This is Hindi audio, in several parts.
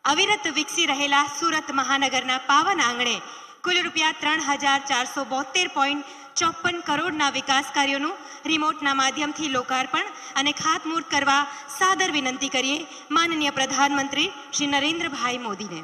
અવિરત વિકસી રહેલા સુરત મહાનગરના પાવન આંગણે કુલ રૂપિયા 3,472.54 કરોડના વિકાસ કાર્યોનું રિમોટના માધ્યમથી લોકાર્પણ અને ખાતમુહૂર્ત કરવા સાદર વિનંતી કરીએ માનનીય પ્રધાનમંત્રી શ્રી નરેન્દ્રભાઈ મોદીને।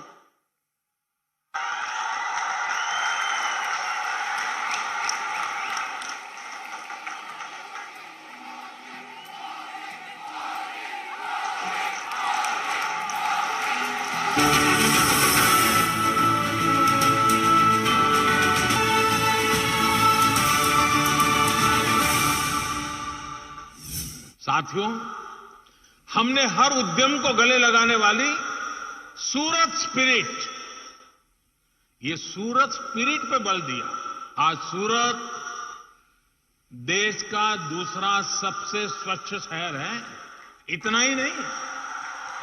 साथियों, हमने हर उद्यम को गले लगाने वाली सूरत स्पिरिट, ये सूरत स्पिरिट पे बल दिया। आज सूरत देश का दूसरा सबसे स्वच्छ शहर है। इतना ही नहीं,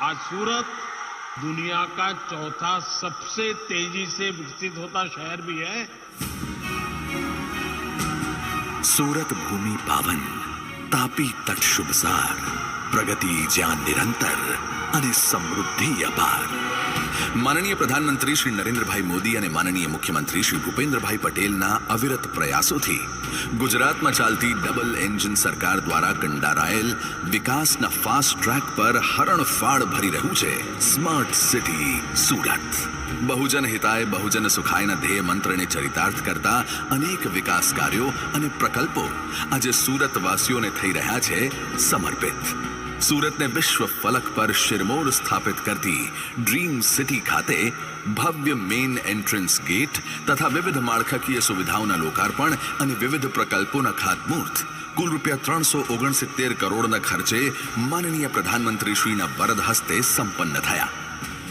आज सूरत दुनिया का चौथा सबसे तेजी से विकसित होता शहर भी है। सूरत भूमि पावन, तापी तट शुभसार, प्रगति ज्ञान निरंतर અને સમૃદ્ધિ અપાર। માનનીય પ્રધાનમંત્રી શ્રી નરેન્દ્રભાઈ મોદી અને માનનીય મુખ્યમંત્રી શ્રી ભૂપેન્દ્રભાઈ પટેલના અવિરત પ્રયાસોથી ગુજરાતમાં ચાલતી ડબલ એન્જિન સરકાર દ્વારા કંડારાયેલ વિકાસના ફાસ્ટ ટ્રેક પર હરણફાળ ભરી રહ્યું છે સ્માર્ટ સિટી સુરત। બહુજન હિતાય બહુજન સુખાયના ધ્યેય મંત્રને ચરિતાર્થ કરતા અનેક વિકાસ કાર્યો અને પ્રકલ્પો આજે સુરતવાસીઓને થઈ રહ્યા છે સમર્પિત। सूरतने विश्व फलक पर शिरमोर स्थापित करती ड्रीम सिटी खाते भव्य मेन एंट्रेंस गेट तथा विविध माળખાકીય सुविधाओं लोकार्पण और विविध प्रकल्पों खातमुहूर्त कुल रूपिया 369 करोड़ खर्चे माननीय प्रधानमंत्री श्री वरद हस्ते संपन्न थया।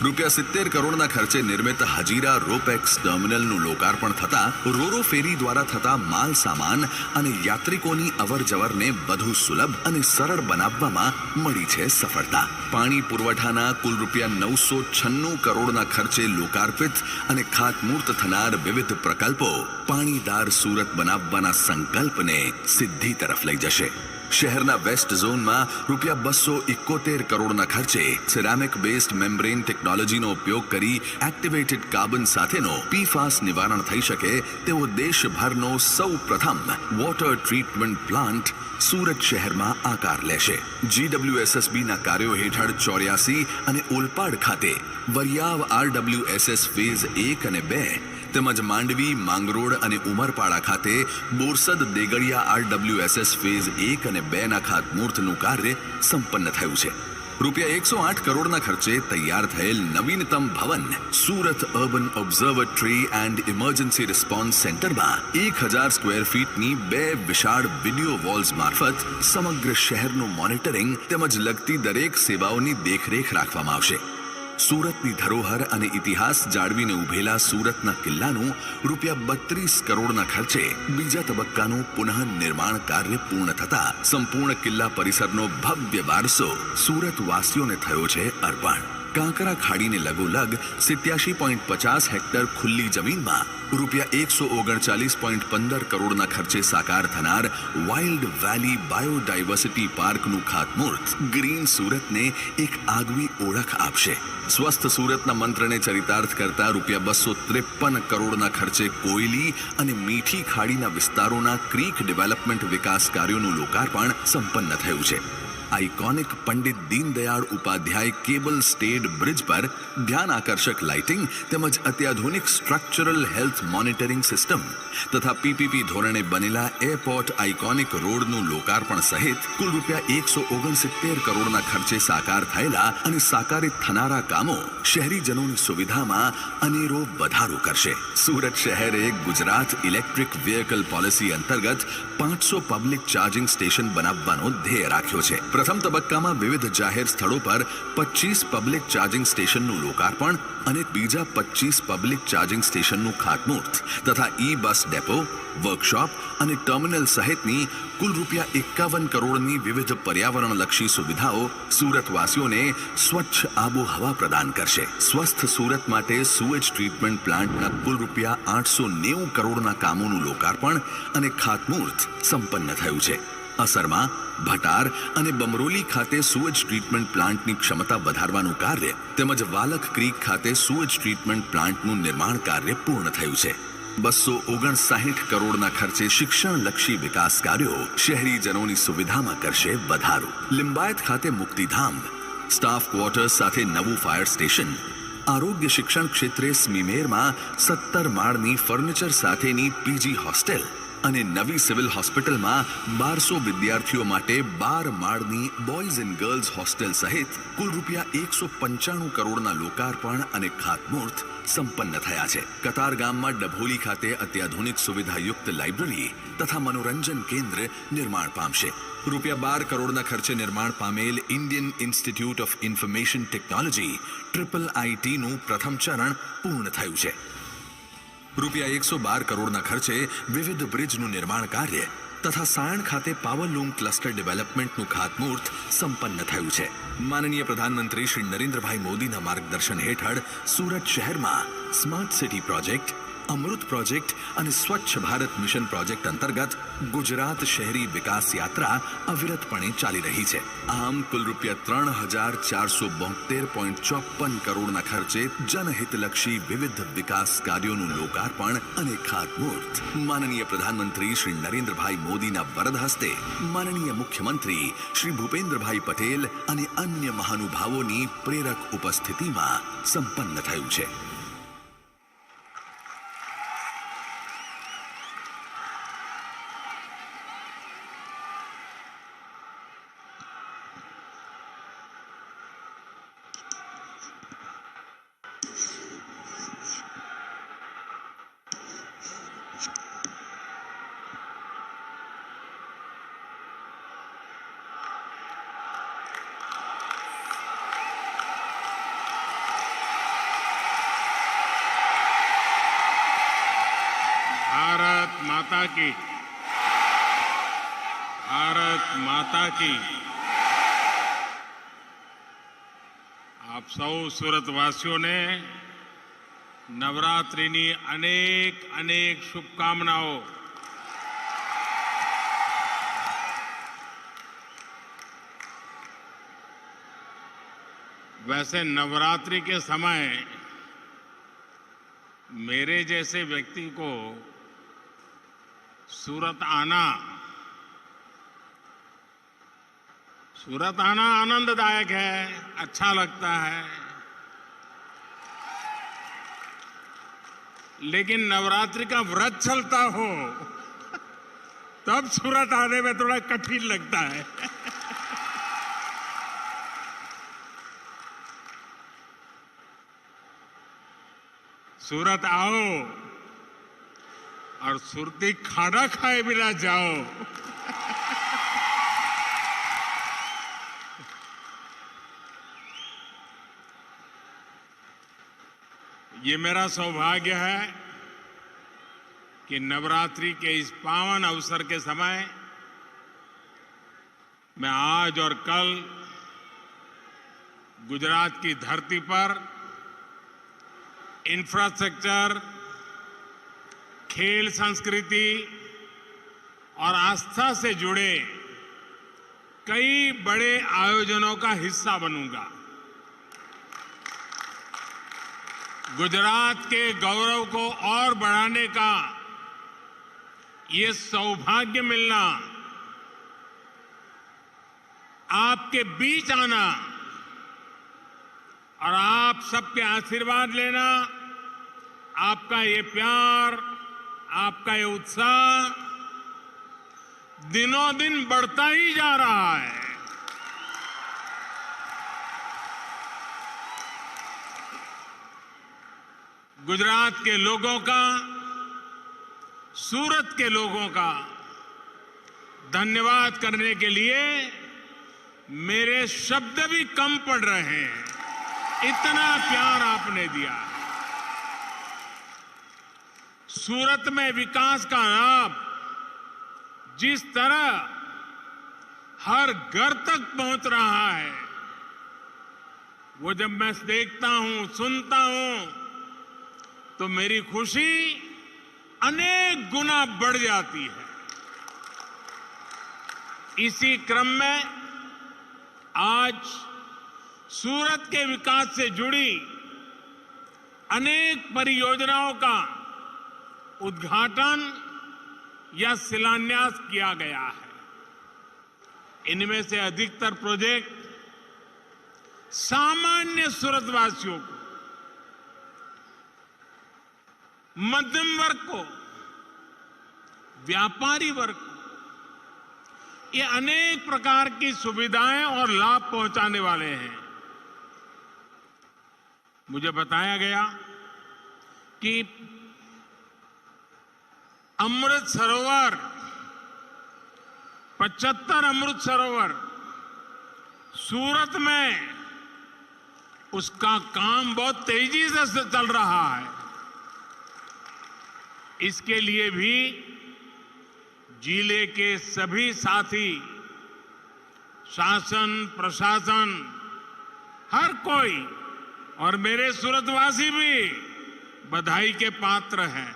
રૂપિયા 70 કરોડના ખર્ચે નિર્મિત હજીરા રોપેક્સ ટર્મિનલનું લોકાર્પણ થતા રોરો ફેરી દ્વારા થતા માલ સામાન અને યાત્રિકોની અવરજવરને વધુ સુલભ અને સરળ બનાવવામાં મળી છે સફળતા। પાણી પુરવઠાના કુલ રૂપિયા 996 કરોડના ખર્ચે લોકાર્પિત અને ખાતમુહૂર્ત થનાર વિવિધ પ્રકલ્પો પાણીદાર સુરત બનાવવાના સંકલ્પને સિદ્ધિ તરફ લઈ જશે। શહેરના વેસ્ટ ઝોનમાં રૂપિયા 271 કરોડના ખર્ચે સિરામિક બેસ્ડ મેમ્બ્રેન ટેકનોલોજીનો ઉપયોગ કરી એક્ટિવેટેડ કાર્બન સાથેનો પીફાસ નિવારણ થઈ શકે તેવો દેશભરનો સૌપ્રથમ વોટર ટ્રીટમેન્ટ પ્લાન્ટ સુરત શહેરમાં આકાર લેશે। GWSSBના કાર્યો હેઠળ 84 અને ઓલપાડ ખાતે વરિયાવ RWSS ફેઝ 1 અને 2 તેમજ માંડવી માંગરોળ અને ઉમરપાડા ખાતે બોરસદ દેગડિયા RWSS ફેઝ 1 અને 2 ના ખાતમુહૂર્તનું કાર્ય સંપન્ન થયું છે। રૂપિયા 108 કરોડના ખર્ચે તૈયાર થયેલ નવીનતમ ભવન Surat urban observatory and emergency response સેન્ટરમાં 1000 સ્ક્વેર ફીટની 2 વિશાળ વિડિયો વોલ્સ મારફત સમગ્ર શહેરનું મોનિટરિંગ તેમજ લગતી દરેક સેવાઓની દેખરેખ રાખવામાં આવશે। સુરતની ધરોહર અને ઇતિહાસ જાળવીને ઉભેલા સુરતના કિલ્લાનું રૂપિયા 32 કરોડના ખર્ચે બીજા તબક્કાનું પુનઃ નિર્માણ કાર્ય પૂર્ણ થતા સંપૂર્ણ કિલ્લા પરિસરનો ભવ્ય વારસો સુરતવાસીઓને થયો છે અર્પણ। કાંકરા ખાડીને લગોલગ 87.50 હેક્ટર ખુલ્લી જમીનમાં રૂપિયા 139.15 કરોડના ખર્ચે સાકાર થનાર વાઇલ્ડ વેલી બાયોડાયવર્સિટી પાર્કનું ખાતમુહૂર્ત ગ્રીન સુરતને એક આગવી ઓળખ આપશે। સ્વસ્થ સુરતના મંત્રને ચરિતાર્થ કરતા રૂપિયા 253 કરોડના ખર્ચે કોયલી અને મીઠી ખાડીના વિસ્તારોના ક્રીક ડેવલપમેન્ટ વિકાસ કાર્યોનું લોકાર્પણ સંપન્ન થયું છે। Iconic Pandit Deendayal Upadhyay cable stayed bridge पर ध्यान आकर्षक लाइटिंग तेमज अत्याधुनिक स्ट्रक्चरल हेल्थ मॉनिटरिंग सिस्टम तथा पीपीपी धोरणे बनेला एयरपोर्ट आइकॉनिक रोडનું लोकार्पण सहित कुल रूपिया 169 करोड़ना खर्चे साकार थयेला અને સાકારિત થનારા કામો શહેરીજનોની સુવિધામાં અનેરો વધારો કરશે। સુરત શહેરે ગુજરાત ઇલેક્ટ્રિક વ્હીકલ પોલિસી અંતર્ગત 500 પબ્લિક ચાર્જિંગ સ્ટેશન બનાવવાનો ધ્યેય રાખ્યો છે। પ્રથમ તબક્કામાં વિવિધ જાહેર સ્થળો પર 25 પબ્લિક ચાર્જિંગ સ્ટેશનનું લોકાર્પણ અને બીજા 25 પબ્લિક ચાર્જિંગ સ્ટેશનનું ખાતમુહૂર્ત તથા ઈ બસ ડેપો વર્કશોપ અને ટર્મિનલ સહિતની કુલ રૂપિયા 51 કરોડની વિવિધ પર્યાવરણલક્ષી સુવિધાઓ સુરતવાસીઓને સ્વચ્છ આબોહવા પ્રદાન કરશે। સ્વસ્થ સુરત માટે સુએજ ટ્રીટમેન્ટ પ્લાન્ટના કુલ રૂપિયા 890 કરોડના કામોનું લોકાર્પણ અને ખાતમુહૂર્ત સંપન્ન થયું છે। અસરમાં, ભટાર અને બમરોલી ખાતે સુએજ ટ્રીટમેન્ટ પ્લાન્ટની ક્ષમતા વધારવાનું કાર્ય તેમજ વાલક ક્રીક ખાતે સુએજ ટ્રીટમેન્ટ પ્લાન્ટનું નિર્માણ કાર્ય પૂર્ણ થયું છે. 259 કરોડના ખર્ચે શિક્ષણલક્ષી વિકાસ કાર્યો શહેરીજનોની સુવિધામાં કરશે વધારો. લિંબાયત ખાતે મુક્તિધામ, સ્ટાફ ક્વાર્ટર્સ સાથે નવું ફાયર સ્ટેશન, આરોગ્ય શિક્ષણ ક્ષેત્રે સ્મીમેરમાં 17 માળની ફર્નિચર સાથેની પીજી હોસ્ટેલ અને નવી સિવિલ હોસ્પિટલમાં 1200 વિદ્યાર્થીઓ માટે 12 માળની બોયઝ એન્ડ ગર્લ્સ હોસ્ટેલ સહિત કુલ રૂપિયા 195 કરોડના લોકાર્પણ અને ખાતમુહૂર્ત સંપન્ન થયા છે. કતારગામમાં ડભોલી ખાતે અત્યાધુનિક સુવિધાયુક્ત લાઇબ્રેરી તથા મનોરંજન કેન્દ્ર નિર્માણ પામશે. રૂપિયા 12 કરોડના ખર્ચે નિર્માણ પામેલ Indian institute of information technology IIITનું પ્રથમ ચરણ પૂર્ણ થયું છે. રૂપિયા 112 કરોડના ખર્ચે વિવિધ બ્રિજનું નિર્માણ કાર્ય તથા સાયણ ખાતે પાવરલૂમ ક્લસ્ટર ડેવલપમેન્ટનું ખાતમુહૂર્ત સંપન્ન થયું છે. માનનીય પ્રધાનમંત્રી શ્રી નરેન્દ્રભાઈ મોદીના માર્ગદર્શન હેઠળ સુરત શહેરમાં સ્માર્ટ સિટી પ્રોજેક્ટ, અમૃત પ્રોજેક્ટ અને સ્વચ્છ ભારત મિશન પ્રોજેક્ટ અંતર્ગત ગુજરાત શહેરી વિકાસ યાત્રા અવિરતપણે ચાલી રહી છે. આમ કુલ રૂપિયા 3472.54 કરોડના ખર્ચે જનહિતલક્ષી વિવિધ વિકાસ કાર્યોનું લોકાર્પણ અને ખાતમુહૂર્ત માનનીય પ્રધાનમંત્રી શ્રી નરેન્દ્રભાઈ મોદીના વરદ હસ્તે માનનીય મુખ્યમંત્રી શ્રી ભૂપેન્દ્રભાઈ પટેલ અને અન્ય મહાનુભાવોની પ્રેરક ઉપસ્થિતિમાં સંપન્ન થયું છે. भारत माता की आप सौ सूरतवासियों ने नवरात्रिनी अनेक अनेक शुभकामनाओं. वैसे नवरात्रि के समय मेरे जैसे व्यक्ति को सूरत आना आनंददायक है, अच्छा लगता है. लेकिन नवरात्रि का व्रत चलता हो तब सूरत आने में थोड़ा कठिन लगता है. सूरत आओ और सुरती खाना खाए बिना जाओ. ये मेरा सौभाग्य है कि नवरात्रि के इस पावन अवसर के समय मैं आज और कल गुजरात की धरती पर इंफ्रास्ट्रक्चर, खेल संस्कृति और आस्था से जुड़े कई बड़े आयोजनों का हिस्सा बनूंगा. गुजरात के गौरव को और बढ़ाने का ये सौभाग्य मिलना, आपके बीच आना और आप सबके आशीर्वाद लेना, आपका ये प्यार, आपका ये उत्साह दिनों दिन बढ़ता ही जा रहा है. गुजरात के लोगों का, सूरत के लोगों का धन्यवाद करने के लिए मेरे शब्द भी कम पड़ रहे हैं. इतना प्यार आपने दिया. सूरत में विकास का लाभ जिस तरह हर घर तक पहुंच रहा है, वो जब मैं देखता हूं, सुनता हूं, तो मेरी खुशी अनेक गुना बढ़ जाती है. इसी क्रम में आज सूरत के विकास से जुड़ी अनेक परियोजनाओं का उद्घाटन या शिलान्यास किया गया है। इनमें से अधिकतर प्रोजेक्ट सामान्य सूरतवासियों को, मध्यम वर्ग को, व्यापारी वर्ग को ये अनेक प्रकार की सुविधाएं और लाभ पहुंचाने वाले हैं। मुझे बताया गया कि अमृत सरोवर 75 अमृत सरोवर सूरत में उसका काम बहुत तेजी से चल रहा है। इसके लिए भी जिले के सभी साथी, शासन, प्रशासन, हर कोई और मेरे सूरतवासी भी बधाई के पात्र हैं।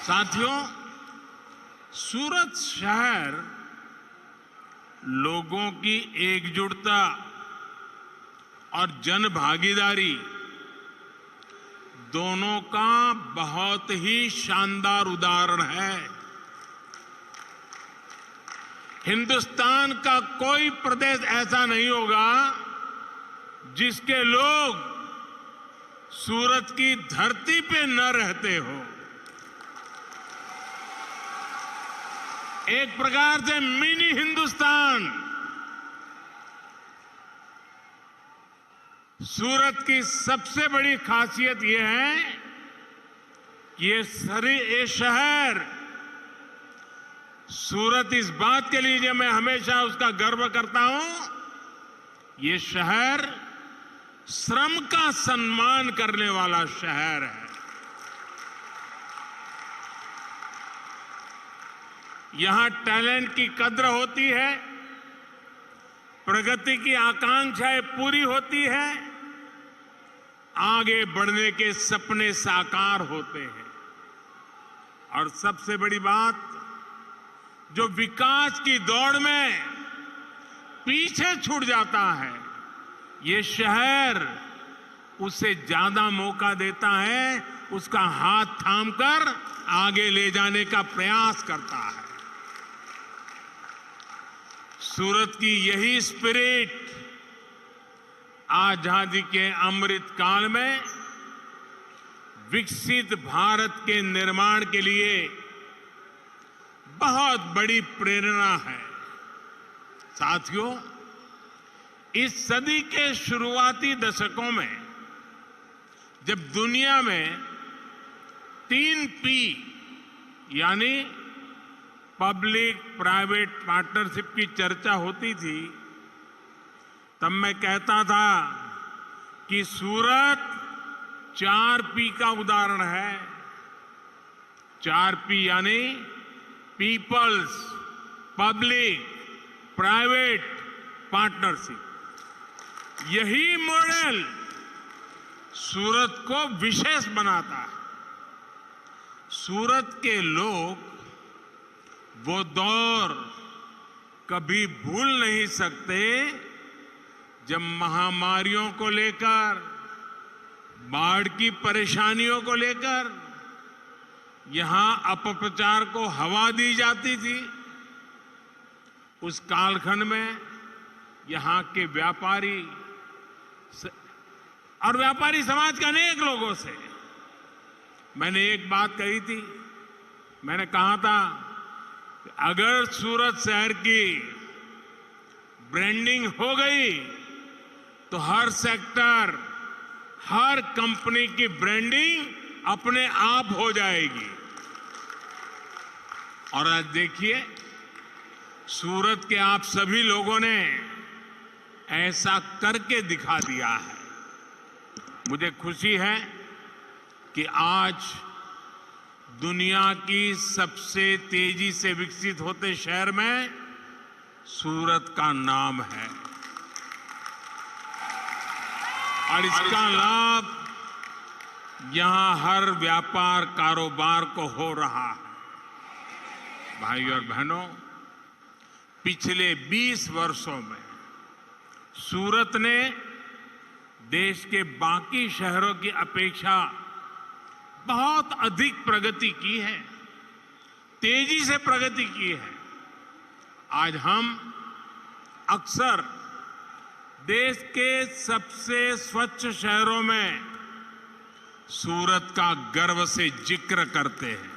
साथियों, सूरत शहर लोगों की एकजुटता और जन भागीदारी दोनों का बहुत ही शानदार उदाहरण है। हिंदुस्तान का कोई प्रदेश ऐसा नहीं होगा जिसके लोग सूरत की धरती पे न रहते हो। एक प्रकार से मिनी हिंदुस्तान सूरत की सबसे बड़ी खासियत यह है कि ये शहर सूरत इस बात के लिए मैं हमेशा उसका गर्व करता हूं, ये शहर श्रम का सम्मान करने वाला शहर है। यहां टैलेंट की कद्र होती है, प्रगति की आकांक्षाएं पूरी होती है, आगे बढ़ने के सपने साकार होते हैं। और सबसे बड़ी बात, जो विकास की दौड़ में पीछे छूट जाता है, ये शहर उसे ज्यादा मौका देता है, उसका हाथ थामकर आगे ले जाने का प्रयास करता है। सूरत की यही स्पिरिट आजादी के अमृत काल में विकसित भारत के निर्माण के लिए बहुत बड़ी प्रेरणा है। साथियों, इस सदी के शुरुआती दशकों में जब दुनिया में 3 P यानी पब्लिक प्राइवेट पार्टनरशिप की चर्चा होती थी, तब मैं कहता था कि सूरत 4 P का उदाहरण है। 4 P यानी पीपल्स, पब्लिक, प्राइवेट पार्टनरशिप। यही मॉडल सूरत को विशेष बनाता है। सूरत के लोग वो दौर कभी भूल नहीं सकते जब महामारियों को लेकर, बाढ़ की परेशानियों को लेकर यहां अपप्रचार को हवा दी जाती थी। उस कालखंड में यहां के व्यापारी और व्यापारी समाज के अनेक लोगों से मैंने एक बात कही थी। मैंने कहा था कि अगर सूरत शहर की ब्रांडिंग हो गई तो हर सेक्टर, हर कंपनी की ब्रांडिंग अपने आप हो जाएगी। और आज देखिए, सूरत के आप सभी लोगों ने ऐसा करके दिखा दिया है। मुझे खुशी है कि आज दुनिया की सबसे तेजी से विकसित होते शहर में सूरत का नाम है और इसका लाभ यहां हर व्यापार कारोबार को हो रहा है। भाई और बहनों, पिछले 20 वर्षों में सूरत ने देश के बाकी शहरों की अपेक्षा बहुत अधिक प्रगति की है, तेजी से प्रगति की है। आज हम अक्सर देश के सबसे स्वच्छ शहरों में सूरत का गर्व से जिक्र करते हैं,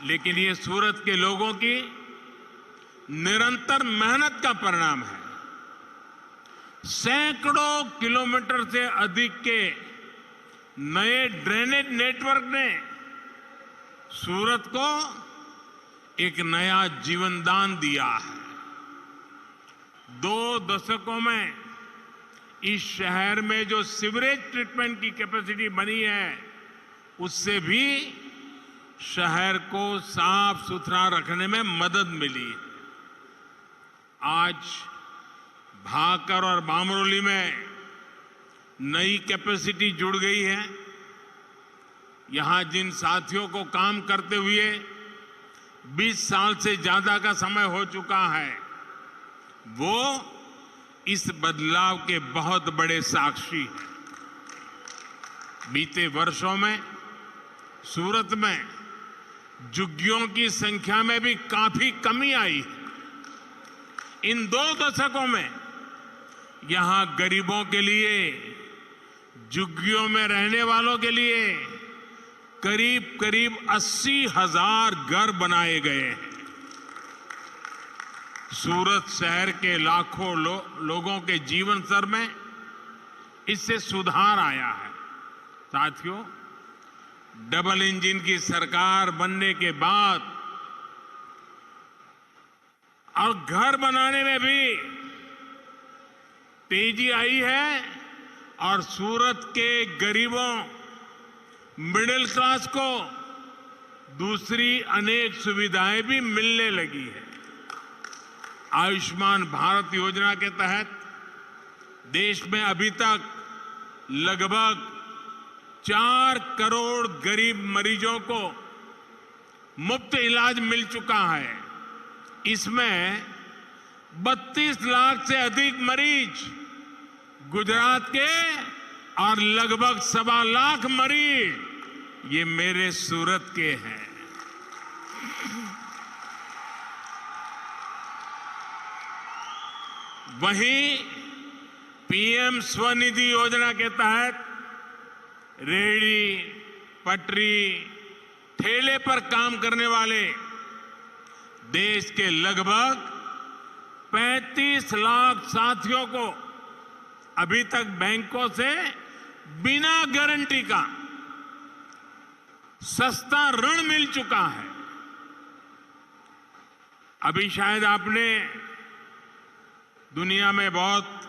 लेकिन ये सूरत के लोगों की निरंतर मेहनत का परिणाम है। सैकड़ों किलोमीटर से अधिक के नए ड्रेनेज नेटवर्क ने सूरत को एक नया जीवनदान दिया है। 2 दशकों में इस शहर में जो सीवरेज ट्रीटमेंट की कैपेसिटी बनी है, उससे भी शहर को साफ सुथरा रखने में मदद मिली है। आज भाकर और बामरोली में नई कैपेसिटी जुड़ गई है। यहां जिन साथियों को काम करते हुए 20 साल से ज्यादा का समय हो चुका है, वो इस बदलाव के बहुत बड़े साक्षी हैं। बीते वर्षों में सूरत में झुग्गियों की संख्या में भी काफी कमी आई है। इन 2 दशकों में यहां गरीबों के लिए, झुग्गियों में रहने वालों के लिए करीब करीब 80,000 घर बनाए गए हैं। सूरत शहर के लाखों लोगों के जीवन स्तर में इससे सुधार आया है। साथियों, डबल इंजन की सरकार बनने के बाद और घर बनाने में भी तेजी आई है और सूरत के गरीबों, मिडिल क्लास को दूसरी अनेक सुविधाएं भी मिलने लगी है। आयुष्मान भारत योजना के तहत देश में अभी तक लगभग 4 करोड़ गरीब मरीजों को मुफ्त इलाज मिल चुका है। इसमें 32 लाख से अधिक मरीज गुजरात के और लगभग 1.25 लाख मरीज ये मेरे सूरत के हैं। वहीं पीएम स्वनिधि योजना के तहत रेहड़ी, पटरी, ठेले पर काम करने वाले देश के लगभग 35 लाख साथियों को अभी तक बैंकों से बिना गारंटी का सस्ता ऋण मिल चुका है। अभी शायद आपने दुनिया में बहुत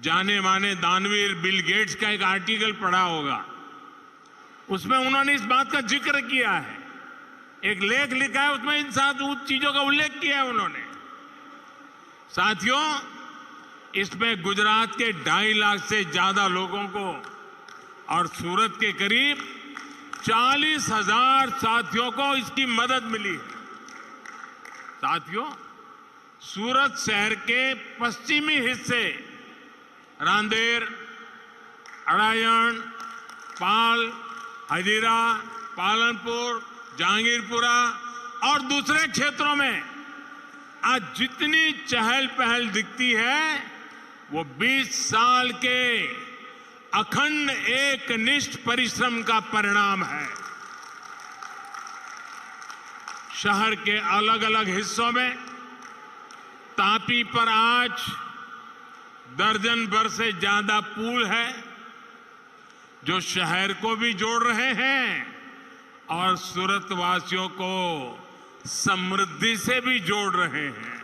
जाने माने दानवीर बिल गेट्स का एक आर्टिकल पढ़ा होगा। उसमें उन्होंने इस बात का जिक्र किया है, एक लेख लिखा है, उसमें इन 7 चीजों का उल्लेख किया है उन्होंने। साथियों, इसमें गुजरात के 2.5 लाख से ज्यादा लोगों को और सूरत के करीब 40,000 साथियों को इसकी मदद मिली है। साथियों, सूरत शहर के पश्चिमी हिस्से रांदेर, अड़ायण, पाल, हजीरा, पालनपुर, जहांगीरपुरा और दूसरे क्षेत्रों में आज जितनी चहल पहल दिखती है, वो 20 साल के अखंड एकनिष्ठ परिश्रम का परिणाम है। शहर के अलग अलग हिस्सों में तापी पर आज दर्जन भर से ज्यादा पुल है, जो शहर को भी जोड़ रहे हैं और सूरत वासियों को समृद्धि से भी जोड़ रहे हैं।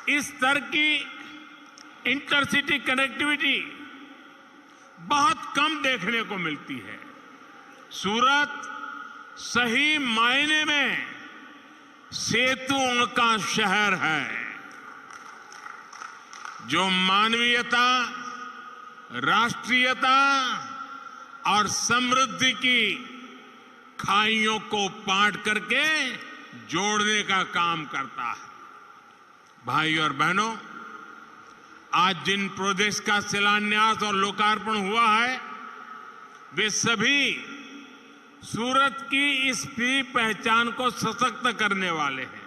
इस स्तर की इंटरसिटी कनेक्टिविटी बहुत कम देखने को मिलती है। सूरत सही मायने में सेतुओं का शहर है, जो मानवीयता, राष्ट्रीयता और समृद्धि की खाइयों को पाट करके जोड़ने का काम करता है। भाई और बहनों, आज जिन प्रोजेक्ट्स का शिलान्यास और लोकार्पण हुआ है, वे सभी सूरत की इस भी पहचान को सशक्त करने वाले हैं।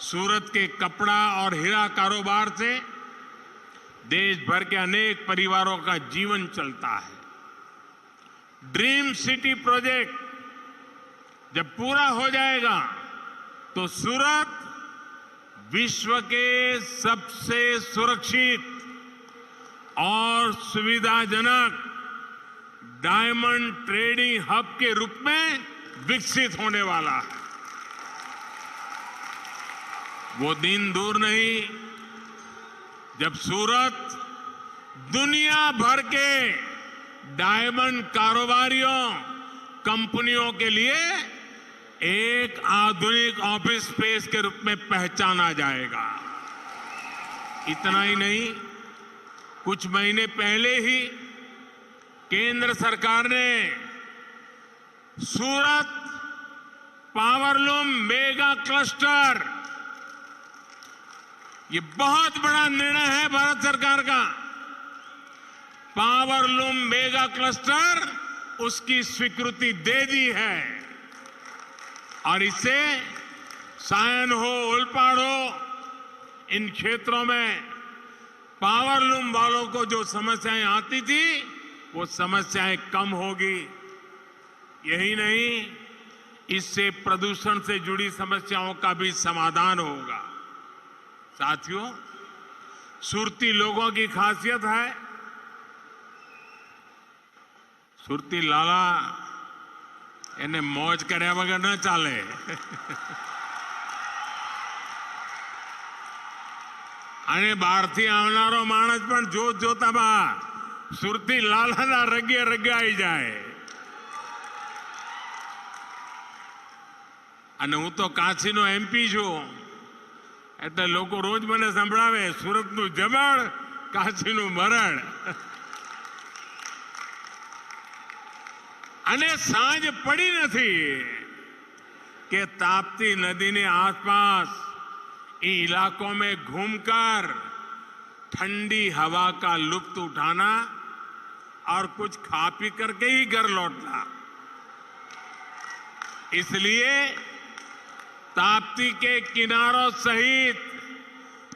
सूरत के कपड़ा और हीरा कारोबार से देश भर के अनेक परिवारों का जीवन चलता है। ड्रीम सिटी प्रोजेक्ट जब पूरा हो जाएगा तो सूरत विश्व के सबसे सुरक्षित और सुविधाजनक डायमंड ट्रेडिंग हब के रूप में विकसित होने वाला है। वो दिन दूर नहीं जब सूरत दुनिया भर के डायमंड कारोबारियों, कंपनियों के लिए एक आधुनिक ऑफिस स्पेस के रूप में पहचाना जाएगा। इतना ही नहीं, कुछ महीने पहले ही केंद्र सरकार ने सूरत पावरलूम मेगा क्लस्टर, ये बहुत बड़ा निर्णय है भारत सरकार का। पावरलूम मेगा क्लस्टर उसकी स्वीकृति दे दी है और इससे सायन हो, ओलपाड़ हो, इन क्षेत्रों में पावरलूम वालों को जो समस्याएं आती थी वो समस्याएं कम होगी। यही नहीं, इससे प्रदूषण से जुड़ी समस्याओं का भी समाधान होगा। साथियों, सुरती लोगों की खासियत है, सुरती लाला એને મોજ કર્યા વગર ન ચાલે। અને બહારથી આવનારો માણસ પણ જોતામાં સુરતી લાલાના રગે રગાઈ જાય। અને હું તો કાશીનો એમપી છું, એટલે લોકો રોજ મને સંભળાવે સુરતનું જમણ, કાશીનું મરણ। અને સાંજ પડી નથી कि ताप्ती नदी ने आसपास इन इलाकों में घूमकर ठंडी हवा का लुत्फ उठाना और कुछ खा पी करके ही घर लौटना। इसलिए ताप्ती के किनारों सहित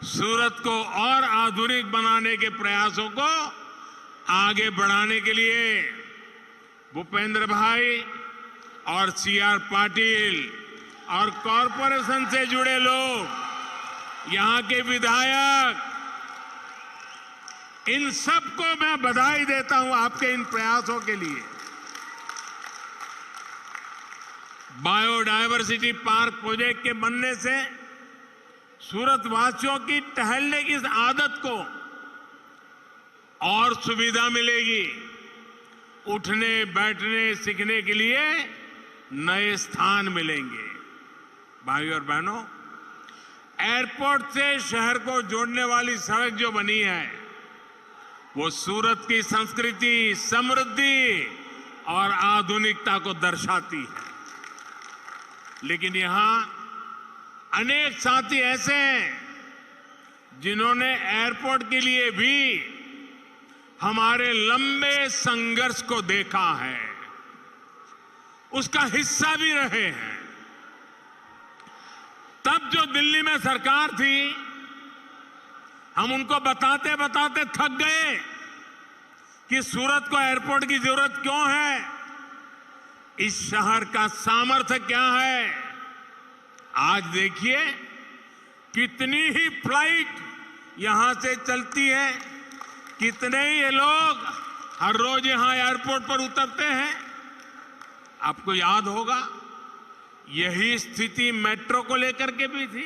सूरत को और आधुनिक बनाने के प्रयासों को आगे बढ़ाने के लिए भूपेंद्र भाई और सीआर पाटिल और कॉरपोरेशन से जुड़े लोग, यहां के विधायक, इन सबको मैं बधाई देता हूं आपके इन प्रयासों के लिए। बायोडायवर्सिटी पार्क प्रोजेक्ट के बनने से सूरत वासियों की टहलने की इस आदत को और सुविधा मिलेगी। उठने, बैठने, सीखने के लिए नए स्थान मिलेंगे। भाइयों और बहनों, एयरपोर्ट से शहर को जोड़ने वाली सड़क जो बनी है वो सूरत की संस्कृति, समृद्धि और आधुनिकता को दर्शाती है। लेकिन यहां अनेक साथी ऐसे हैं जिन्होंने एयरपोर्ट के लिए भी हमारे लंबे संघर्ष को देखा है, उसका हिस्सा भी रहे हैं। तब जो दिल्ली में सरकार थी, हम उनको बताते बताते थक गए कि सूरत को एयरपोर्ट की जरूरत क्यों है, इस शहर का सामर्थ्य क्या है। आज देखिए कितनी ही फ्लाइट यहां से चलती है, कितने ही लोग हर रोज यहां एयरपोर्ट पर उतरते हैं। आपको याद होगा यही स्थिति मेट्रो को लेकर के भी थी,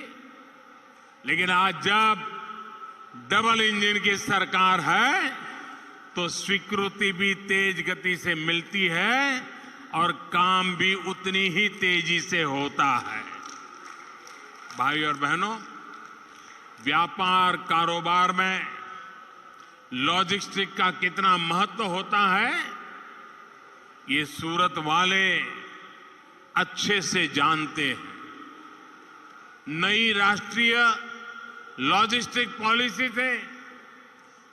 लेकिन आज जब डबल इंजन की सरकार है तो स्वीकृति भी तेज गति से मिलती है और काम भी उतनी ही तेजी से होता है। भाई और बहनों, व्यापार कारोबार में लॉजिस्टिक का कितना महत्व होता है, ये सूरत वाले अच्छे से जानते हैं। नई राष्ट्रीय लॉजिस्टिक पॉलिसी से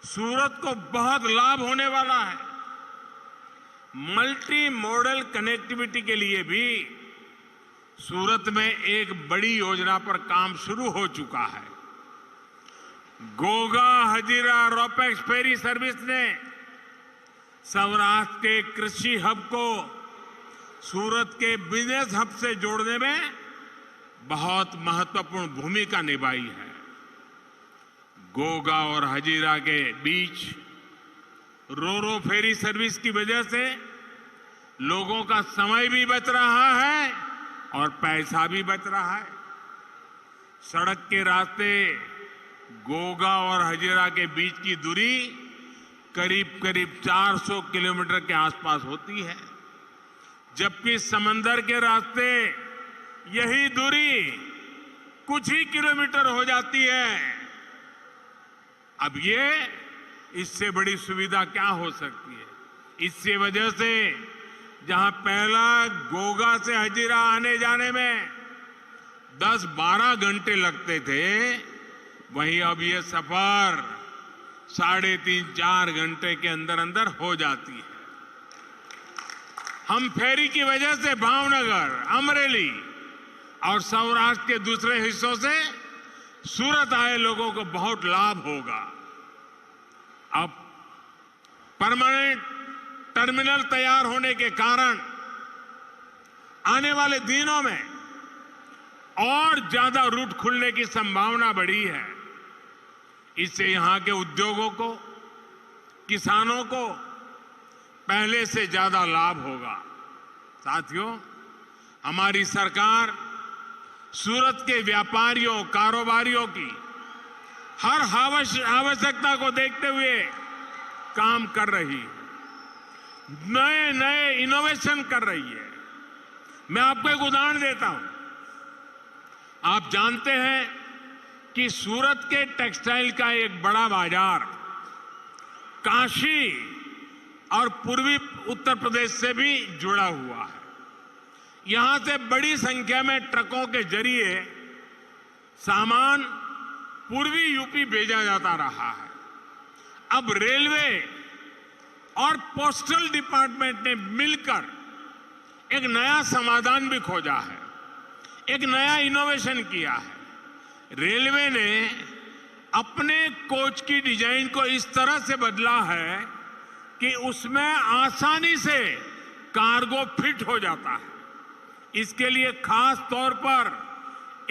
सूरत को बहुत लाभ होने वाला है। मल्टी मॉडल कनेक्टिविटी के लिए भी सूरत में एक बड़ी योजना पर काम शुरू हो चुका है। Goga Hazira ropax ferry service ने सौराष्ट्र के कृषि हब को सूरत के बिजनेस हब से जोड़ने में बहुत महत्वपूर्ण भूमिका निभाई है। गोगा और हजीरा के बीच रोरो फेरी सर्विस की वजह से लोगों का समय भी बच रहा है और पैसा भी बच रहा है। सड़क के रास्ते गोगा और हजीरा के बीच की दूरी करीब करीब 400 किलोमीटर के आसपास होती है, जबकि समंदर के रास्ते यही दूरी कुछ ही किलोमीटर हो जाती है। अब ये इससे बड़ी सुविधा क्या हो सकती है? इससे वजह से जहां पहला गोगा से हजीरा आने जाने में 10-12 घंटे लगते थे, वहीं अब ये सफर 3.5-4 घंटे के अंदर अंदर हो जाती है। हम फेरी की वजह से भावनगर, अमरेली और सौराष्ट्र के दूसरे हिस्सों से सूरत आए लोगों को बहुत लाभ होगा। अब परमानेंट टर्मिनल तैयार होने के कारण आने वाले दिनों में और ज्यादा रूट खुलने की संभावना बढ़ी है। इससे यहां के उद्योगों को, किसानों को पहले से ज्यादा लाभ होगा। साथियों, हमारी सरकार सूरत के व्यापारियों, कारोबारियों की हर आवश्यकता को देखते हुए काम कर रही है, नए नए इनोवेशन कर रही है। मैं आपको एक उदाहरण देता हूं। आप जानते हैं कि सूरत के टेक्सटाइल का एक बड़ा बाजार काशी और पूर्वी उत्तर प्रदेश से भी जुड़ा हुआ है। यहां से बड़ी संख्या में ट्रकों के जरिए सामान पूर्वी यूपी भेजा जाता रहा है। अब रेलवे और पोस्टल डिपार्टमेंट ने मिलकर एक नया समाधान भी खोजा है, एक नया इनोवेशन किया है। रेलवे ने अपने कोच की डिजाइन को इस तरह से बदला है कि उसमें आसानी से कार्गो फिट हो जाता है। इसके लिए खास तौर पर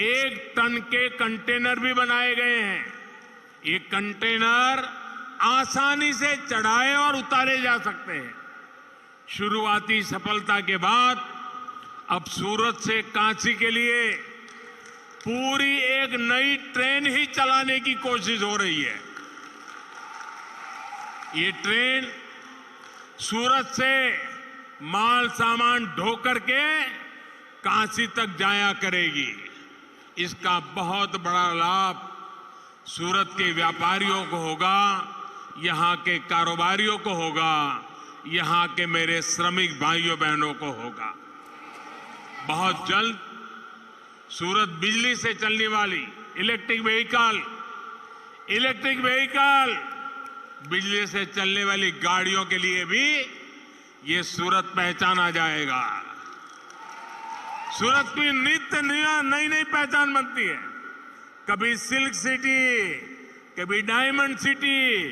1 टन के कंटेनर भी बनाए गए हैं। ये कंटेनर आसानी से चढ़ाए और उतारे जा सकते हैं। शुरुआती सफलता के बाद अब सूरत से काशी के लिए पूरी एक नई ट्रेन ही चलाने की कोशिश हो रही है। ये ट्रेन सूरत से माल सामान ढो करके काशी तक जाया करेगी। इसका बहुत बड़ा लाभ सूरत के व्यापारियों को होगा, यहां के कारोबारियों को होगा, यहां के मेरे श्रमिक भाइयों बहनों को होगा। बहुत जल्द सूरत बिजली से चलने वाली इलेक्ट्रिक व्हीकल, बिजली से चलने वाली गाड़ियों के लिए भी ये सूरत पहचाना जाएगा। सूरत की नित्य नई नई पहचान बनती है। कभी सिल्क सिटी, कभी डायमंड सिटी,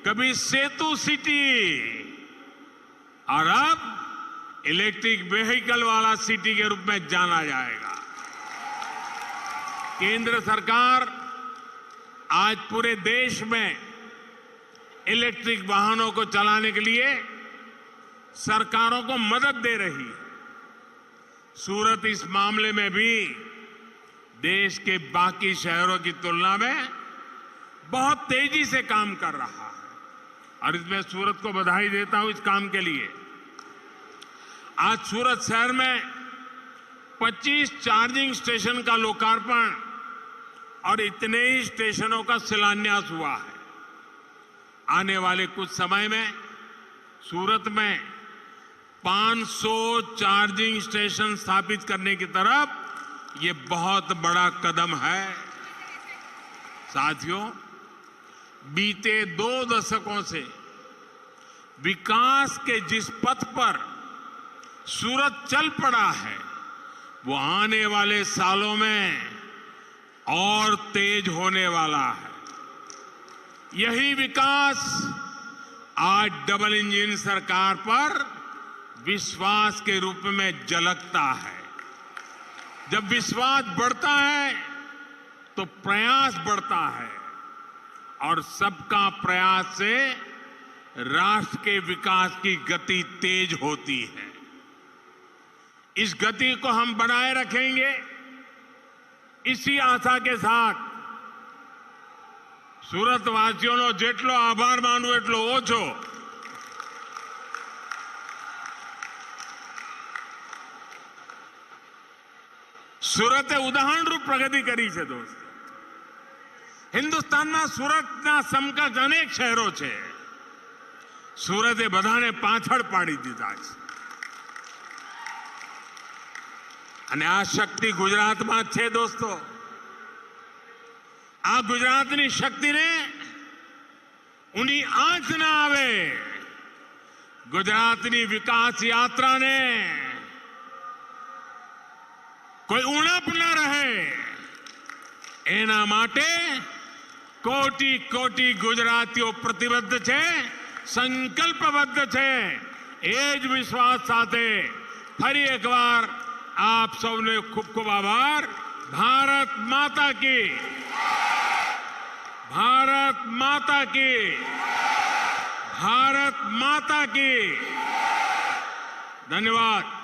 कभी सेतु सिटी, और अब इलेक्ट्रिक व्हीकल वाला सिटी के रूप में जाना जाएगा। केंद्र सरकार आज पूरे देश में इलेक्ट्रिक वाहनों को चलाने के लिए सरकारों को मदद दे रही है। सूरत इस मामले में भी देश के बाकी शहरों की तुलना में बहुत तेजी से काम कर रहा है और इसमें सूरत को बधाई देता हूं इस काम के लिए। आज सूरत शहर में 25 चार्जिंग स्टेशन का लोकार्पण और इतने ही स्टेशनों का शिलान्यास हुआ है। आने वाले कुछ समय में सूरत में 500 चार्जिंग स्टेशन स्थापित करने की तरफ ये बहुत बड़ा कदम है। साथियों, बीते 2 दशकों से विकास के जिस पथ पर सूरत चल पड़ा है, वो आने वाले सालों में और तेज होने वाला है। यही विकास आज डबल इंजन सरकार पर विश्वास के रूप में झलकता है। जब विश्वास बढ़ता है तो प्रयास बढ़ता है, और सबका प्रयास से राष्ट्र के विकास की गति तेज होती है। इस गति को हम बनाए रखेंगे। इसी आशा के साथ सूरत वासियों जेटलो आभार मानू એટલો ઓછો। સુરતે ઉદાહરણરૂપ પ્રગતિ કરી છે દોસ્તો। હિન્દુસ્તાનના સુરતના સમકક્ષ અનેક શહેરો છે, સુરતે બધાને પાછળ પાડી દીધા છે, અને આ શક્તિ ગુજરાતમાં જ છે દોસ્તો। આ ગુજરાતની શક્તિને ઊની આંચ ના આવે, ગુજરાતની વિકાસ યાત્રાને કોઈ ઉણપ ન રહે, એના માટે કોટી કોટી ગુજરાતીઓ પ્રતિબદ્ધ છે, સંકલ્પબદ્ધ છે। એ જ વિશ્વાસ સાથે ફરી એકવાર આપ સૌને ખૂબ ખૂબ આભાર। ભારત માતા की, भारत माता की, भारत माता की। धन्यवाद।